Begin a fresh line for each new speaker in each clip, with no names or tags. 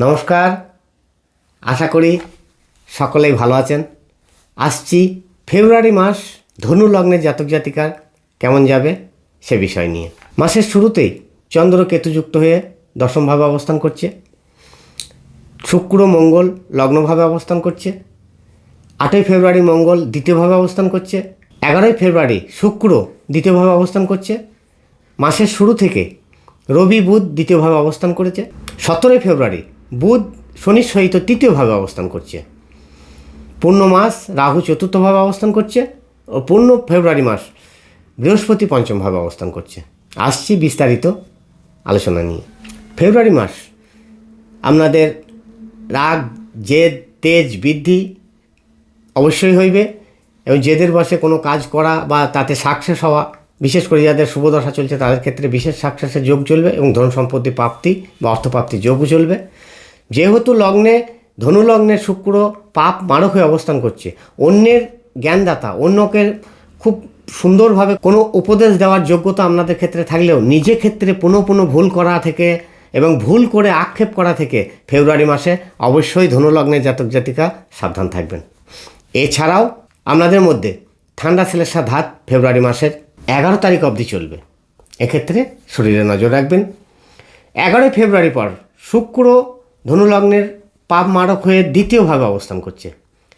নমস্কার, আশা করি সকলেই ভালো আছেন। আসছি ফেব্রুয়ারি মাস ধনু লগ্নের জাতক জাতিকার কেমন যাবে সে বিষয় নিয়ে। মাসের শুরুতেই চন্দ্র কেতুযুক্ত হয়ে দশমভাবে অবস্থান করছে, শুক্র মঙ্গল লগ্নভাবে অবস্থান করছে, 8ই ফেব্রুয়ারি মঙ্গল দ্বিতীয়ভাবে অবস্থান করছে, 11ই ফেব্রুয়ারি শুক্র দ্বিতীয়ভাবে অবস্থান করছে, মাসের শুরু থেকে রবি বুধ দ্বিতীয়ভাবে অবস্থান করেছে, 17ই ফেব্রুয়ারি বুধ শনির সহিত তৃতীয়ভাবে অবস্থান করছে, পূর্ণ মাস রাহু চতুর্থভাবে অবস্থান করছে ও পূর্ণ ফেব্রুয়ারি মাস বৃহস্পতি পঞ্চমভাবে অবস্থান করছে। আসছি বিস্তারিত আলোচনা নিয়ে। ফেব্রুয়ারি মাস আপনাদের রাগ জেদ তেজ বৃদ্ধি অবশ্যই হইবে এবং জেদের বশে কোনো কাজ করা বা তাতে সাকসেস হওয়া, বিশেষ করে যাদের শুভদশা চলছে তাদের ক্ষেত্রে বিশেষ সাকসেসের যোগ চলবে এবং ধন সম্পত্তি প্রাপ্তি বা অর্থপ্রাপ্তির যোগও চলবে। যেহেতু লগ্নে ধনু লগ্নের শুক্র পাপ মারক হয়ে অবস্থান করছে, অন্যের জ্ঞানদাতা, অন্যকে খুব সুন্দরভাবে কোনো উপদেশ দেওয়ার যোগ্যতা আপনাদের ক্ষেত্রে থাকলেও নিজের ক্ষেত্রে পুনঃ ভুল করা থেকে এবং ভুল করে আক্ষেপ করা থেকে ফেব্রুয়ারি মাসে অবশ্যই ধনু লগ্নের জাতক জাতিকা সাবধান থাকবেন। এছাড়াও আপনাদের মধ্যে ঠান্ডা শ্লেষা ধাত ফেব্রুয়ারি মাসের 11 তারিখ অবধি চলবে, এক্ষেত্রে শরীরে নজর রাখবেন। 11ই ফেব্রুয়ারি পর শুক্র ধনুলগ্নের পাপ মারক হয়ে দ্বিতীয়ভাবে অবস্থান করছে,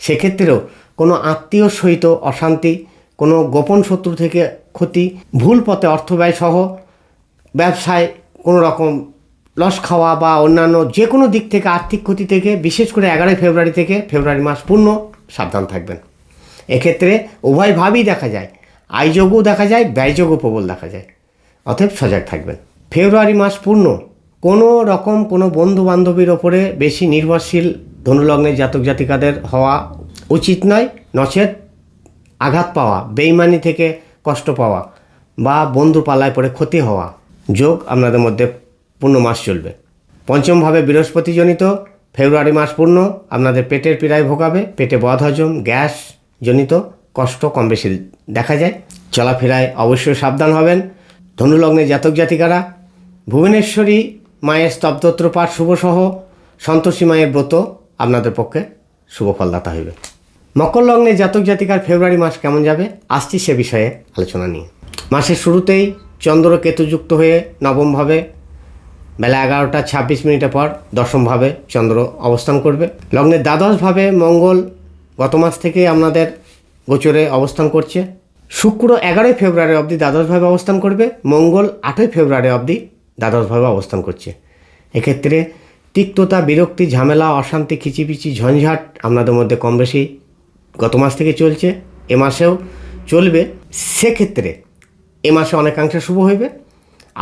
সেক্ষেত্রেও কোনো আত্মীয় সহিত অশান্তি, কোনো গোপন শত্রু থেকে ক্ষতি, ভুল পথে অর্থ ব্যয় সহ ব্যবসায় কোনো রকম লস খাওয়া বা অন্যান্য যে কোনো দিক থেকে আর্থিক ক্ষতি থেকে বিশেষ করে 11ই ফেব্রুয়ারি থেকে ফেব্রুয়ারি মাস পূর্ণ সাবধান থাকবেন। এক্ষেত্রে উভয়ভাবেই দেখা যায়, আয়যোগও দেখা যায়, ব্যয়যোগও প্রবল দেখা যায়, অতএব সজাগ থাকবেন। ফেব্রুয়ারি মাস পূর্ণ কোনো রকম কোনো বন্ধু বান্ধবীর ওপরে বেশি নির্ভরশীল ধনুলগ্নের জাতক জাতিকাদের হওয়া উচিত নয়, নচেত আঘাত পাওয়া, বেইমানি থেকে কষ্ট পাওয়া বা বন্ধু পাল্লায় পড়ে ক্ষতি হওয়া যোগ আপনাদের মধ্যে পূর্ণ মাস চলবে। পঞ্চমভাবে বৃহস্পতিজনিত ফেব্রুয়ারি মাস পূর্ণ আপনাদের পেটের পীড়ায় ভোগাবে, পেটে বদহজম গ্যাস জনিত কষ্ট কম বেশি দেখা যায়। চলাফেরায় অবশ্যই সাবধান হবেন। ধনুলগ্নের জাতক জাতিকারা ভুবনেশ্বরী মায়ের স্তবদত্র পাঠ শুভসহ সন্তোষী মায়ের ব্রত আপনাদের পক্ষে শুভ ফলদাতা হইবে। মকর লগ্নের জাতক জাতিকার ফেব্রুয়ারি মাস কেমন যাবে আসছি সে বিষয়ে আলোচনা নিয়ে। মাসের শুরুতেই চন্দ্র কেতুযুক্ত হয়ে নবমভাবে বেলা 11টা 26 পর দশমভাবে চন্দ্র অবস্থান করবে। লগ্নের দ্বাদশভাবে মঙ্গল গত মাস থেকে আপনাদের গোচরে অবস্থান করছে। শুক্র 11ই ফেব্রুয়ারি অবধি দ্বাদশভাবে অবস্থান করবে, মঙ্গল 8ই ফেব্রুয়ারি অবধি দ্বাদশভাবে অবস্থান করছে। এক্ষেত্রে তিক্ততা, বিরক্তি, ঝামেলা, অশান্তি, খিচিপিচি, ঝঞ্ঝাট আপনাদের মধ্যে কম বেশি গত মাস থেকে চলছে, এ মাসেও চলবে। সেক্ষেত্রে এ মাসে অনেকাংশে শুভ হইবে।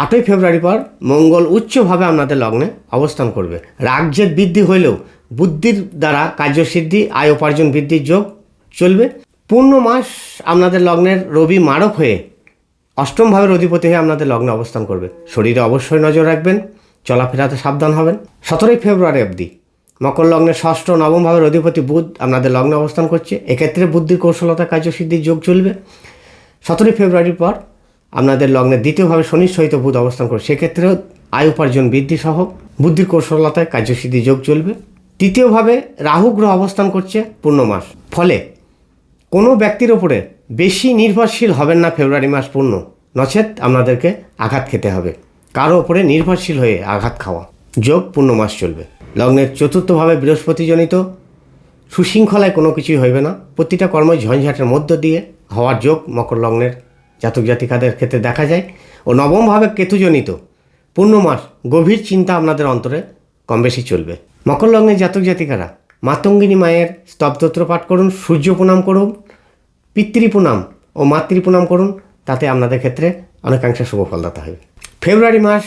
8ই ফেব্রুয়ারি পর মঙ্গল উচ্চভাবে আপনাদের লগ্নে অবস্থান করবে। রাজ্যের বৃদ্ধি হইলেও বুদ্ধির দ্বারা কার্যসিদ্ধি, আয় উপার্জন বৃদ্ধির যোগ চলবে। পূর্ণ মাস আপনাদের লগ্নের রবি মারক হয়ে অষ্টমভাবে অধিপতি হয়ে আপনাদের লগ্নে অবস্থান করবে। শরীরে অবশ্যই নজর রাখবেন, চলাফেরাতে সাবধান হবেন। 17ই ফেব্রুয়ারি অবধি মকর লগ্নের ষষ্ঠ নবমভাবের অধিপতি বুধ আপনাদের লগ্নে অবস্থান করছে, এক্ষেত্রে বুদ্ধির কৌশলতা কার্যসিদ্ধির যোগ চলবে। 17ই ফেব্রুয়ারির পর আপনাদের লগ্নের দ্বিতীয়ভাবে শনির সহিত বুধ অবস্থান করবে, সেক্ষেত্রেও আয় উপার্জন বৃদ্ধি সহ বুদ্ধির কৌশলতায় কার্যসিদ্ধি যোগ চলবে। তৃতীয়ভাবে রাহু গ্রহ অবস্থান করছে পূর্ণ মাস, ফলে কোনো ব্যক্তির ওপরে বেশি নির্ভরশীল হবেন না ফেব্রুয়ারি মাস পূর্ণ, নচেত আপনাদেরকে আঘাত খেতে হবে। কারো ওপরে নির্ভরশীল হয়ে আঘাত খাওয়া যোগ পূর্ণ মাস চলবে। লগ্নের চতুর্থভাবে বৃহস্পতিজনিত সুশৃঙ্খলায় কোনো কিছুই হইবে না, প্রতিটা কর্মই ঝঞ্ঝাটের মধ্য দিয়ে হওয়ার যোগ মকর লগ্নের জাতক জাতিকাদের ক্ষেত্রে দেখা যায়। ও নবমভাবে কেতুজনিত পূর্ণ মাস গভীর চিন্তা আপনাদের অন্তরে কম বেশি চলবে। মকর লগ্নের জাতক জাতিকারা মাতঙ্গিনী মায়ের স্তবদত্র পাঠ করুন, সূর্য প্রণাম করুন, পিতৃ প্রণাম ও মাতৃ প্রণাম করুন, তাতে আপনাদের ক্ষেত্রে অনেকাংশে শুভ ফলদাতা হবে। ফেব্রুয়ারি মাস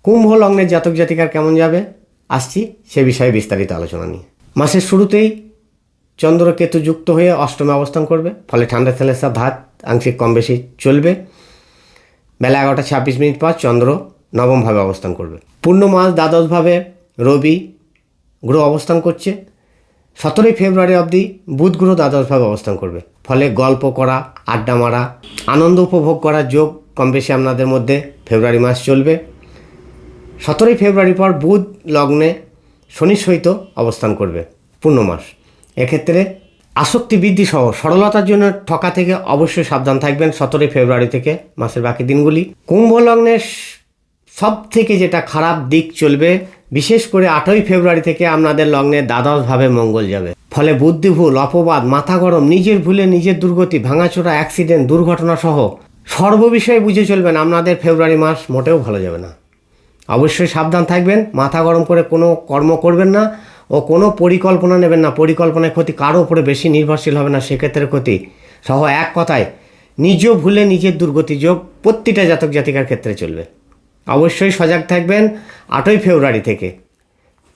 কুম্ভ লগ্নের জাতক জাতিকার কেমন যাবে আসছি সে বিষয়ে বিস্তারিত আলোচনা নিয়ে। মাসের শুরুতেই চন্দ্র কেতু যুক্ত হয়ে অষ্টমে অবস্থান করবে, ফলে ঠান্ডা শ্লেষা ধাত আংশিক কম বেশি চলবে। বেলা 11টা 26 পর চন্দ্র নবমভাবে অবস্থান করবে। পূর্ণ মাস দ্বাদশভাবে রবি গ্রহ অবস্থান করছে। 17ই ফেব্রুয়ারি অবধি বুধ গ্রহ দ্বাদশভাবে অবস্থান করবে, ফলে গল্প করা, আড্ডা মারা, আনন্দ উপভোগ করার যোগ কম বেশি আপনাদের মধ্যে ফেব্রুয়ারি মাস চলবে। 17ই ফেব্রুয়ারি পর বুধ লগ্নে শনির সহিত অবস্থান করবে পূর্ণ মাস। এক্ষেত্রে আসক্তি বৃদ্ধি সহ সরলতার জন্য ঠকা থেকে অবশ্যই সাবধান থাকবেন 17 ফেব্রুয়ারি থেকে মাসের বাকি দিনগুলি। কুম্ভ লগ্নের সব থেকে যেটা খারাপ দিক চলবে, বিশেষ করে 8ই ফেব্রুয়ারি থেকে আপনাদের লগ্নে দ্বাদশভাবে মঙ্গল যাবে। ফলে বুদ্ধি ভুল, অপবাদ, মাথা গরম, নিজের ভুলে নিজের দুর্গতি, ভাঙাচোরা, অ্যাক্সিডেন্ট, দুর্ঘটনা সহ সর্ববিষয়ে বুঝে চলবেন। আপনাদের ফেব্রুয়ারি মাস মোটেও ভালো যাবে না। অবশ্যই সাবধান থাকবেন, মাথা গরম করে কোনো কর্ম করবেন না ও কোনো পরিকল্পনা নেবেন না। পরিকল্পনায় ক্ষতি কারো উপরে বেশি নির্ভরশীল হবে না, সেক্ষেত্রে ক্ষতি সহ এক কথায় নিজ ভুলে নিজের দুর্গতি যোগ প্রতিটা জাতক জাতিকার ক্ষেত্রে চলবে। অবশ্যই সজাগ থাকবেন 8ই ফেব্রুয়ারি থেকে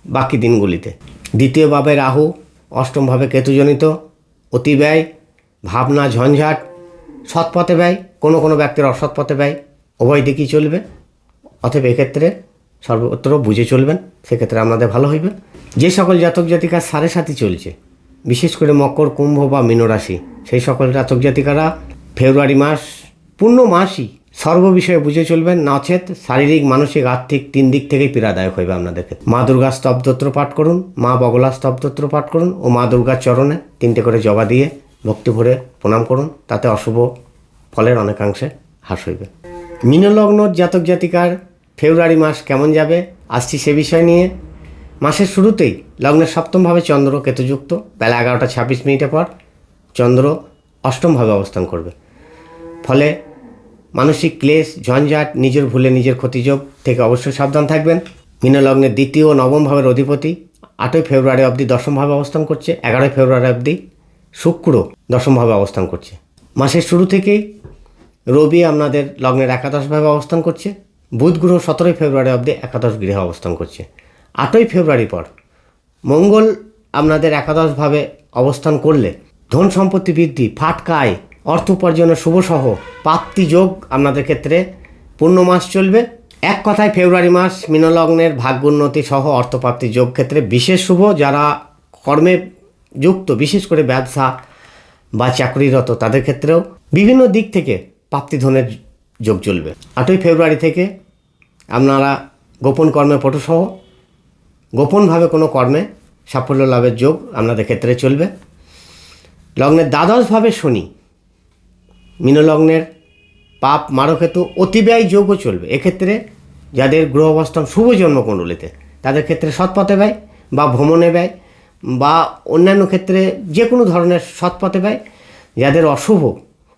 বাকি দিনগুলিতে। দ্বিতীয়ভাবে রাহু, অষ্টমভাবে কেতুজনিত অতিব্যয়, ভাবনা, ঝঞ্ঝাট, সৎপথে ব্যয়, কোনো কোনো ব্যক্তির অসৎ পথে ব্যয়, উভয় দিকই চলবে। অতএব এক্ষেত্রে সর্বত্র বুঝে চলবেন, সেক্ষেত্রে আপনাদের ভালো হইবে। যে সকল জাতক জাতিকার 7.5 চলছে, বিশেষ করে মকর, কুম্ভ বা মীন রাশি, সেই সকল জাতক জাতিকারা ফেব্রুয়ারি মাস পূর্ণ মাসই সর্ববিষয়ে বুঝে চলবেন, নচেত শারীরিক, মানসিক, আর্থিক 3 দিক থেকেই পীড়াদায়ক হইবে আপনাদের ক্ষেত্রে। মা দুর্গা স্তবস্তোত্র পাঠ করুন, মা বগলা স্তবস্তোত্র পাঠ করুন ও মা দুর্গার চরণে 3টে করে জবা দিয়ে ভক্তি ভরে প্রণাম করুন, তাতে অশুভ ফলের অনেকাংশে হ্রাস হইবে। মীন লগ্ন জাতক জাতিকার ফেব্রুয়ারি মাস কেমন যাবে আসছি সে বিষয় নিয়ে। মাসের শুরুতেই লগ্নের সপ্তমভাবে চন্দ্র কেতুযুক্ত, বেলা 11টা 26 মিনিটের পর চন্দ্র অষ্টমভাবে অবস্থান করবে। ফলে মানসিক ক্লেশ, ঝঞ্ঝাট, নিজের ভুলে নিজের ক্ষতিযোগ থেকে অবশ্যই সাবধান থাকবেন। মীন লগ্নের দ্বিতীয় ও নবম ভাবের অধিপতি 8ই ফেব্রুয়ারি অবধি দশমভাবে অবস্থান করছে, 11ই ফেব্রুয়ারি অবধি শুক্র দশমভাবে অবস্থান করছে। মাসের শুরু থেকেই রবি আপনাদের লগ্নের একাদশভাবে অবস্থান করছে, বুধ গ্রহ 17ই ফেব্রুয়ারি অবধি একাদশ গৃহে অবস্থান করছে। 8ই ফেব্রুয়ারি পর মঙ্গল আপনাদের একাদশভাবে অবস্থান করলে ধন সম্পত্তি বৃদ্ধি, ফাটকায়, অর্থ উপার্জনের শুভসহ প্রাপ্তি যোগ আপনাদের ক্ষেত্রে পূর্ণ মাস চলবে। এক কথায় ফেব্রুয়ারি মাস মীন লগ্নের ভাগ্যোন্নতি সহ অর্থপ্রাপ্তি যোগ ক্ষেত্রে বিশেষ শুভ। যারা কর্মে যুক্ত, বিশেষ করে ব্যবসা বা চাকরিরত, তাদের ক্ষেত্রেও বিভিন্ন দিক থেকে প্রাপ্তি ধনের যোগ চলবে। 8ই ফেব্রুয়ারি থেকে আপনারা গোপন কর্মে পটুসহ গোপনভাবে কোনো কর্মে সাফল্য লাভের যোগ আপনাদের ক্ষেত্রে চলবে। লগ্নের দ্বাদশভাবে শনি, মীন লগ্নের পাপ মারকেতু অতিব্যয় যোগও চলবে। এক্ষেত্রে যাদের গ্রহ অবস্থান শুভ জন্মকুণ্ডলিতে, তাদের ক্ষেত্রে সৎপথে ব্যয় বা ভ্রমণে ব্যয় বা অন্যান্য ক্ষেত্রে যে কোনো ধরনের সৎপথে ব্যয়। যাদের অশুভ,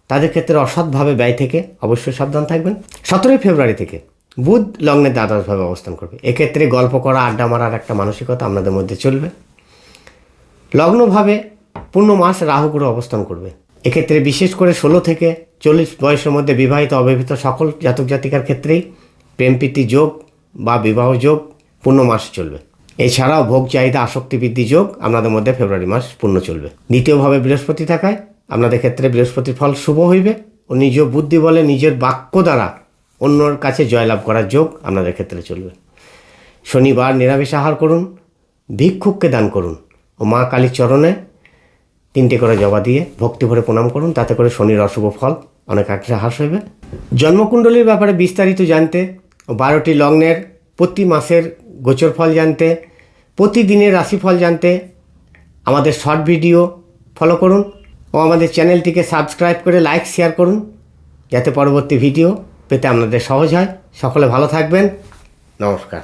তাদের ক্ষেত্রে অসৎভাবে ব্যয় থেকে অবশ্যই সাবধান থাকবেন। 17ই ফেব্রুয়ারি থেকে বুধ লগ্নের দ্বাদশভাবে অবস্থান করবে। এক্ষেত্রে গল্প করা, আড্ডা মারার একটা মানসিকতা আপনাদের মধ্যে চলবে। লগ্নভাবে পূর্ণ মাস রাহু গ্রহ অবস্থান করবে। এক্ষেত্রে বিশেষ করে 16 থেকে 40 বয়সের মধ্যে বিবাহিত অবিবাহিত সকল জাতক জাতিকার ক্ষেত্রেই প্রেমপ্রীতি যোগ বা বিবাহ যোগ পূর্ণ মাস চলবে। এছাড়াও ভোগ চাহিদা, আসক্তি বৃদ্ধি যোগ আপনাদের মধ্যে ফেব্রুয়ারি মাস পূর্ণ চলবে। দ্বিতীয়ভাবে বৃহস্পতি থাকায় আপনাদের ক্ষেত্রে বৃহস্পতির ফল শুভ হইবে ও নিজ বুদ্ধি বলে নিজের বাক্য দ্বারা অন্যর কাছে জয়লাভ করার যোগ আপনাদের ক্ষেত্রে চলবে। শনিবার নিরামিষ আহার করুন, ভিক্ষুককে দান করুন ও মা কালীর চরণে 3টে করে জবা দিয়ে ভক্তি ভরে প্রণাম করুন, তাতে করে শনির অশুভ ফল অনেকাংশে হ্রাস হইবে। জন্মকুণ্ডলীর ব্যাপারে বিস্তারিত জানতে ও 12টি লগ্নের প্রতি মাসের গোচর ফল জানতে, প্রতিদিনের রাশিফল জানতে আমাদের শর্ট ভিডিও ফলো করুন ও আমাদের চ্যানেলটিকে সাবস্ক্রাইব করে লাইক শেয়ার করুন, যাতে পরবর্তী ভিডিও পেতে আপনাদের সহজ হয়। সকলে ভালো থাকবেন। নমস্কার।